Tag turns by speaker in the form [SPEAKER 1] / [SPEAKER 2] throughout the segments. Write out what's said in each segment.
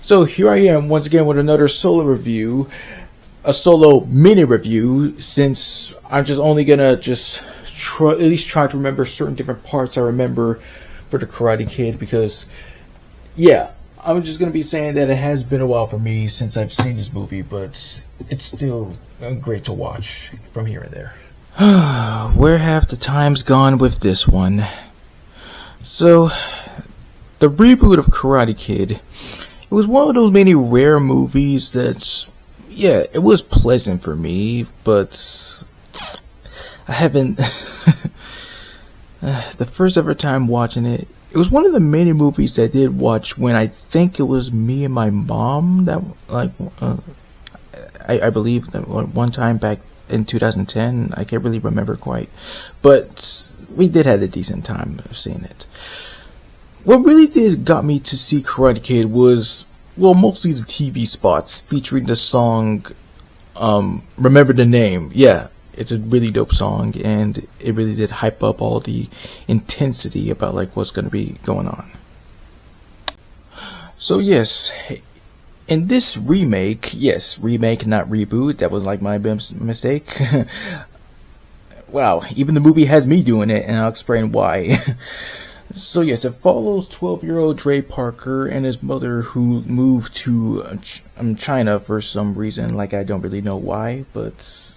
[SPEAKER 1] So here I am once again with another solo review, a solo mini review, since I'm just only gonna at least try to remember certain different parts I remember for the Karate Kid, because yeah, I'm just gonna be saying that it has been a while for me since I've seen this movie, but it's still great to watch from here and there. Where have the times gone with this one? So, the reboot of Karate Kid, it was one of those many rare movies that, yeah, it was pleasant for me, but I haven't, the first ever time watching it, it was one of the many movies that I did watch when I think it was me and my mom that, I believe that one time back in 2010, I can't really remember quite, but we did have a decent time of seeing it. What really got me to see Karate Kid was, well, mostly the TV spots featuring the song, Remember the Name. Yeah, it's a really dope song, and it really did hype up all the intensity about like what's going to be going on. So yes, in this remake, yes, remake, not reboot, that was like my mistake. Wow, even the movie has me doing it, and I'll explain why. So yes, it follows 12-year-old Dre Parker and his mother, who moved to China for some reason. Like, I don't really know why, but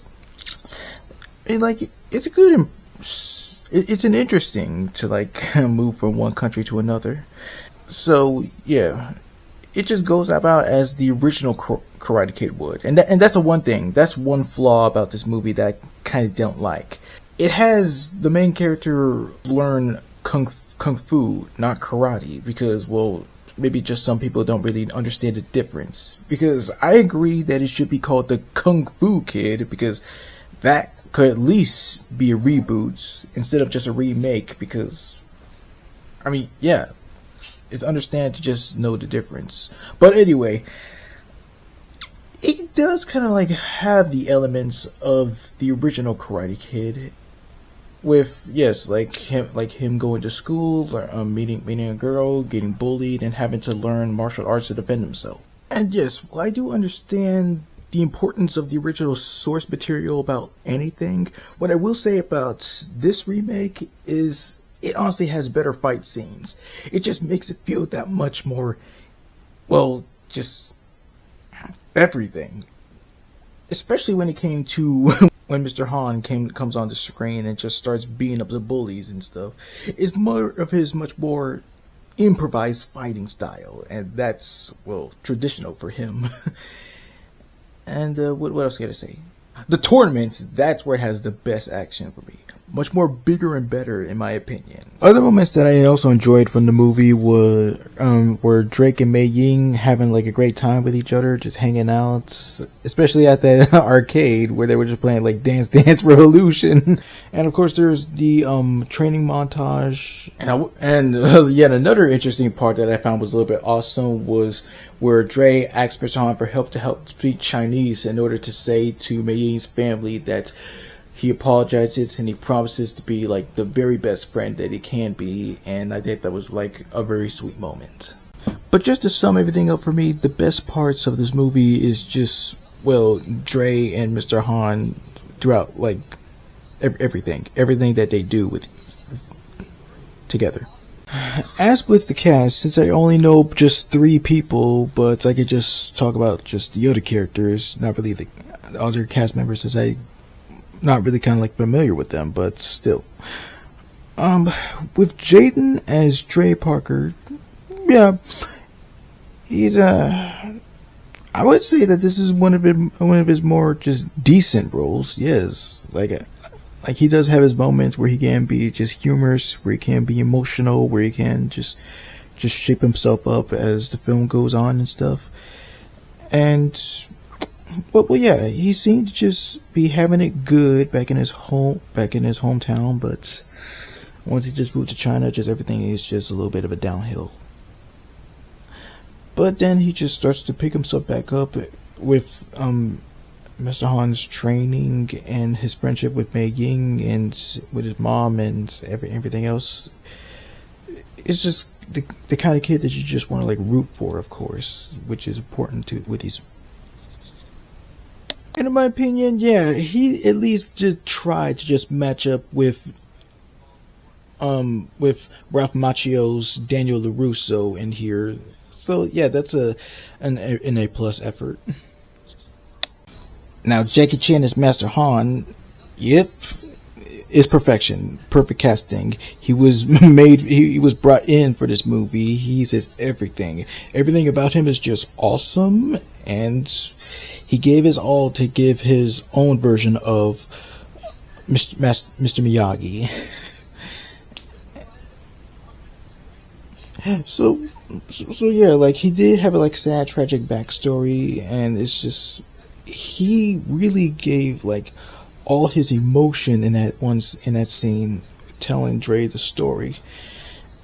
[SPEAKER 1] it's an interesting to like move from one country to another. So yeah, it just goes about as the original Karate Kid would, and that's the one thing. That's one flaw about this movie that I kind of don't like. It has the main character learn kung fu, not karate, because, well, maybe just some people don't really understand the difference. Because I agree that it should be called the Kung Fu Kid, because that could at least be a reboot instead of just a remake, because, I mean, yeah, it's understandable to just know the difference. But anyway, it does kind of like have the elements of the original Karate Kid, with, yes, like him going to school, meeting a girl, getting bullied, and having to learn martial arts to defend himself. And yes, well, I do understand the importance of the original source material about anything. What I will say about this remake is it honestly has better fight scenes. It just makes it feel that much more, well, just everything. Especially when it came to when Mr. Han comes on the screen and just starts beating up the bullies and stuff. It's more of his much more improvised fighting style, and that's, well, traditional for him. And what else can I say? The tournaments, that's where it has the best action for me. Much more bigger and better, in my opinion. Other moments that I also enjoyed from the movie were Drake and Mei Ying having like a great time with each other, just hanging out, especially at the arcade where they were just playing like Dance Dance Revolution. And of course there's the training montage. And yet another interesting part that I found was a little bit awesome was where Dre asked Mr. Han for help speak Chinese in order to say to Mei Ying's family that he apologizes and he promises to be like the very best friend that he can be, and I think that was like a very sweet moment. But just to sum everything up for me, the best parts of this movie is just, well, Dre and Mr. Han throughout like everything that they do together. As with the cast, since I only know just 3 people, but I could just talk about just the other characters, not really the other cast members, as I not really kind of like familiar with them, but still. With Jaden as Dre Parker, yeah, he's I would say that this is one of his more just decent roles. Yes, like he does have his moments where he can be just humorous, where he can be emotional, where he can just shape himself up as the film goes on and stuff. And well, yeah, he seemed to just be having it good back in his hometown, but once he just moved to China, just everything is just a little bit of a downhill. But then he just starts to pick himself back up with Mr. Han's training and his friendship with Mei Ying and with his mom and everything else. it's just the kind of kid that you just want to like root for, of course, which is important to with these. And in my opinion, yeah, he at least just tried to just match up with Ralph Macchio's Daniel LaRusso in here. So yeah, that's an A plus effort. Now Jackie Chan as Master Han, yep, is perfection, perfect casting. He was he was brought in for this movie. He says everything about him is just awesome, and he gave his all to give his own version of Mr. Miyagi. So yeah, like he did have a like sad, tragic backstory, and it's just he really gave like all his emotion in that scene, telling Dre the story,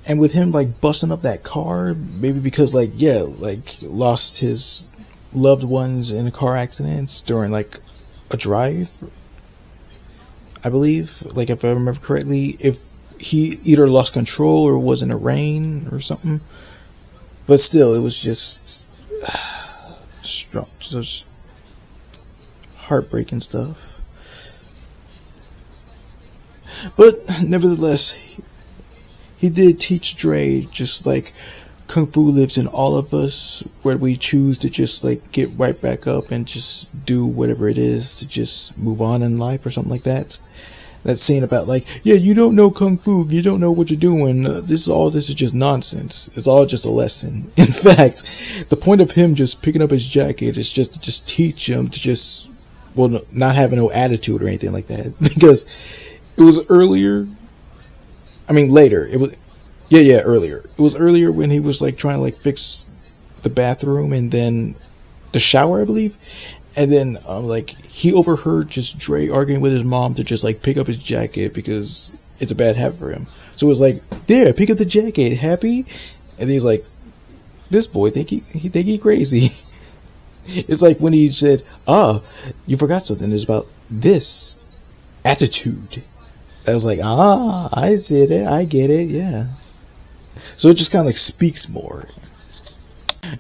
[SPEAKER 1] and with him like busting up that car, maybe because like yeah, like lost his loved ones in car accidents during like a drive, I believe, like if I remember correctly, if he either lost control or was in the rain or something. But still, it was just strong, just heartbreaking stuff. But nevertheless, he did teach Dre just like Kung Fu lives in all of us, where we choose to just like get right back up and just do whatever it is to just move on in life or something like that. That scene about like, yeah, you don't know Kung Fu, you don't know what you're doing, this is just nonsense. It's all just a lesson. In fact, the point of him just picking up his jacket is just to just teach him to just, well, not having no attitude or anything like that. Because it was earlier, I mean later, it was, yeah, earlier. It was earlier when he was like trying to like fix the bathroom and then the shower, I believe. And then, like, he overheard just Dre arguing with his mom to just, like, pick up his jacket because it's a bad habit for him. So it was like, there, pick up the jacket, happy? And he's like, this boy think he crazy. It's like when he said, you forgot something. It's about this attitude. I was like, I said it, I get it, yeah. So it just kind of, like, speaks more.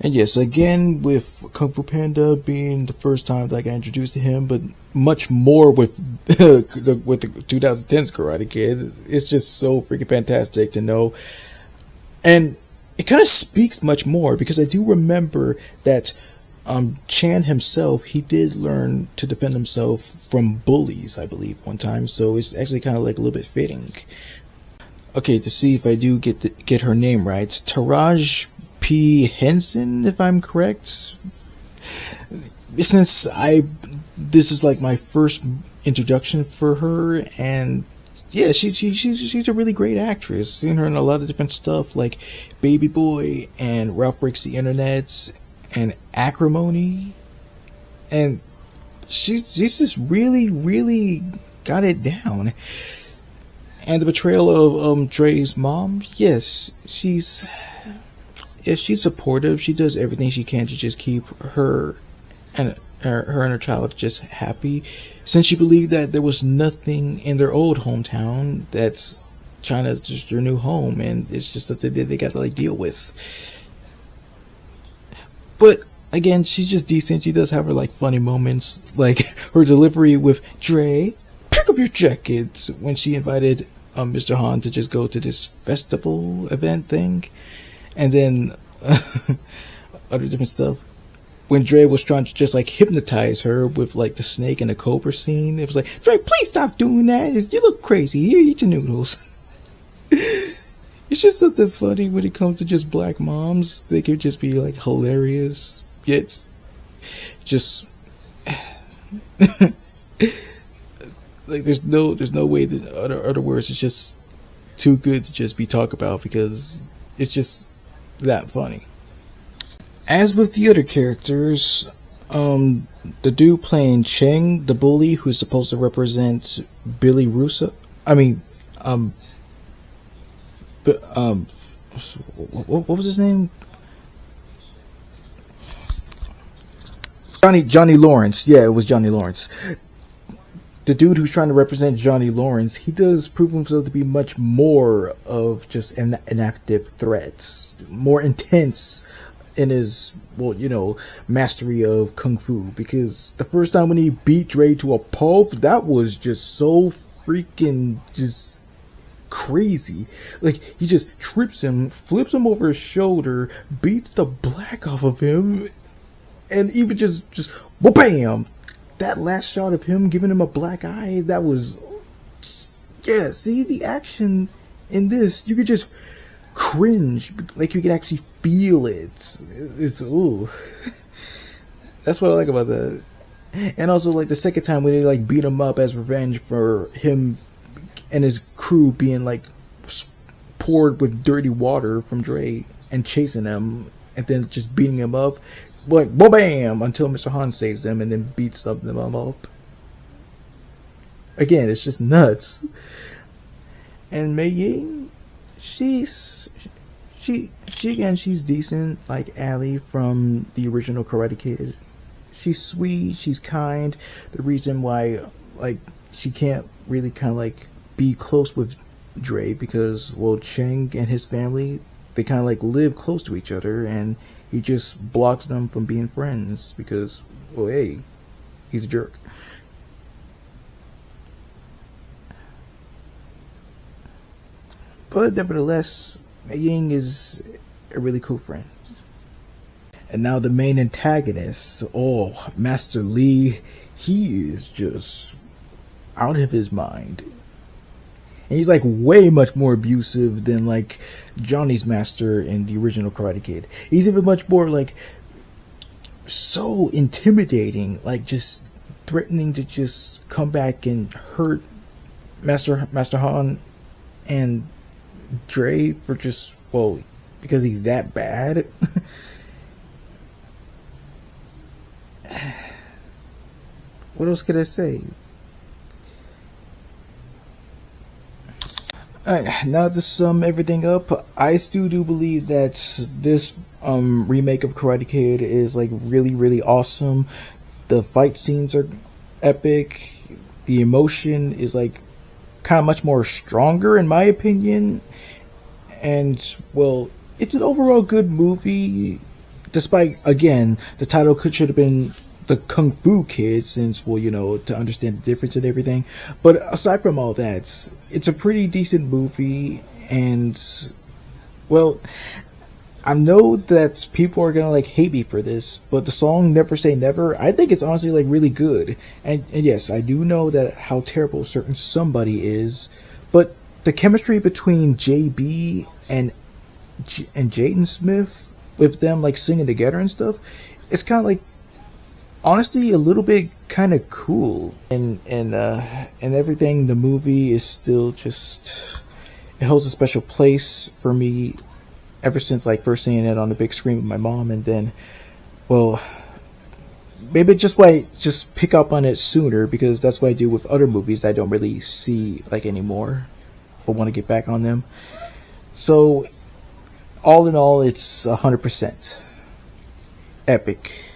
[SPEAKER 1] And yes, again, with Kung Fu Panda being the first time that I got introduced to him, but much more with the 2010's Karate Kid. It's just so freaking fantastic to know. And it kind of speaks much more, because I do remember that Chan himself, he did learn to defend himself from bullies, I believe, one time. So it's actually kind of like a little bit fitting. Okay, to see if I do get her name right. Taraj P. Henson, if I'm correct. Since this is like my first introduction for her, and yeah, she's a really great actress. Seen her in a lot of different stuff like Baby Boy and Ralph Breaks the Internet and Acrimony, and she's just really got it down. And the betrayal of Dre's mom, yes, she's supportive. She does everything she can to just keep her and her child just happy, since she believed that there was nothing in their old hometown that's China's just their new home, and it's just that they got to like deal with. But again, she's just decent. She does have her like funny moments, like her delivery with Dre, pick up your jackets, when she invited Mr. Han to just go to this festival event thing, and then other different stuff. When Dre was trying to just like hypnotize her with like the snake and the cobra scene, it was like, Dre, please stop doing that. You look crazy. Here, eat your noodles. It's just something funny when it comes to just black moms. They could just be like hilarious, yet just like there's no way that other words is just too good to just be talked about, because it's just that funny. As with the other characters, the dude playing Cheng, the bully, who's supposed to represent Billy Russo, I mean, what was his name? Johnny Lawrence. Yeah, it was Johnny Lawrence. the dude who's trying to represent Johnny Lawrence, he does prove himself to be much more of just an active threat, more intense in his, well, mastery of kung fu. Because the first time when he beat Dre to a pulp, that was just so freaking just crazy. Like, he just trips him, flips him over his shoulder, beats the black off of him, and even just bam. That last shot of him giving him a black eye, that was just, yeah. See the action in this, you could just cringe, like you could actually feel it. It's ooh, that's what I like about that. And also, like, the second time when they like beat him up as revenge for him and his crew being like poured with dirty water from Dre and chasing him and then just beating him up, like bam, until Mr. Han saves them and then beats them up. Again, it's just nuts. And Mei Ying, she's decent, like Allie from the original Karate Kid. She's sweet, she's kind. The reason why, like, she can't really kind of like be close with Dre because, well, Cheng and his family, they kind of like live close to each other, and he just blocks them from being friends because, well, hey, he's a jerk. But nevertheless, Mei Ying is a really cool friend. And now the main antagonist, oh, Master Lee, he is just out of his mind. And he's like way much more abusive than like Johnny's master in the original Karate Kid. He's even much more like so intimidating, like just threatening to just come back and hurt Master Han and Dre for just, well, because he's that bad. What else could I say? Alright, now to sum everything up, I still do believe that this remake of Karate Kid is like really awesome. The fight scenes are epic. The emotion is like kind of much more stronger in my opinion. And, well, it's an overall good movie, despite, again, the title should have been The Kung Fu Kid, since, well, to understand the difference and everything. But aside from all that, it's a pretty decent movie, and, well, I know that people are gonna like hate me for this, but the song Never Say Never, I think it's honestly like really good. And yes, I do know that how terrible certain somebody is, but the chemistry between JB and Jaden Smith, with them like singing together and stuff, it's kind of like honestly a little bit kind of cool. And everything, the movie is still just, it holds a special place for me ever since like first seeing it on the big screen with my mom. And then, well, maybe just pick up on it sooner, because that's what I do with other movies that I don't really see like anymore but want to get back on them. So all in all, it's 100% epic.